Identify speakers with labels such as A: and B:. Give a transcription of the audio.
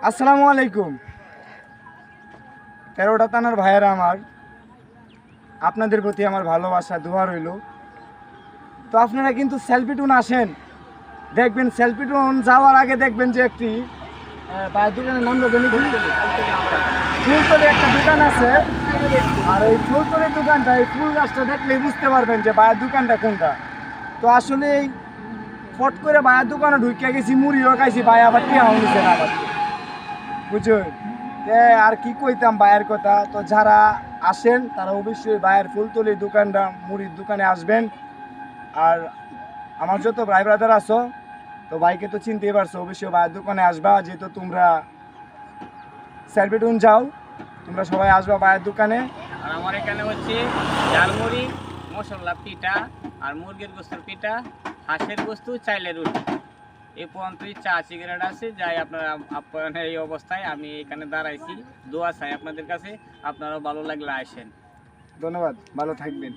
A: আসসালামু আলাইকুম। 13টা থানার ভাইয়েরা আমার, আপনাদের প্রতি আমার ভালোবাসা দোয়া রইল। তো আপনারা কিন্তু সেলফি টুন আসেন, দেখবেন সেলফি টুন যাওয়ার আগে দেখবেন যে একটি ভাইয়ের দোকানের নাম দেখবেন ফুলতলি একটা দোকান আছে। আর এই ফুলতলির দোকানটা, এই ফুল গাছটা দেখলেই বুঝতে পারবেন যে ভাইয়ের দোকানটা কোনটা। তো আসলে ফট করে ভাইয়ের দোকানে ঢুকে গেছি, মুড়িও খাইছি, ভাই আবার টিয়াও নিছে না আবার, বুঝছেন। আর কি কইতাম ভাইয়ের কথা। তো যারা আসেন তারা অবশ্যই ভাইয়ের ফুলতলি দোকানটা, মুড়ির দোকানে আসবেন। আর আমার যত ভাই ব্রাদার আছো, তো ভাইকে তো চিনতেই পারছো, অবশ্যই ভাইয়ের দোকানে আসবা। যেহেতু তোমরা সেলফিটুন যাও, তোমরা সবাই আসবা ভাইয়ের দোকানে।
B: আর আমার এখানে হচ্ছে ঝালমুড়ি, মশলা পিঠা, আর মুরগির গোস্তের পিঠা, হাঁসের গোস্ত, চাইলের রুটি, এই পর্যন্তই চা সিগারেট আছে। যাই আপনার এই অবস্থায় আমি এখানে দাঁড়াইছি, দোয়া চাই আপনাদের কাছে, আপনারাও ভালো লাগলে আসেন।
A: ধন্যবাদ, ভালো থাকবেন।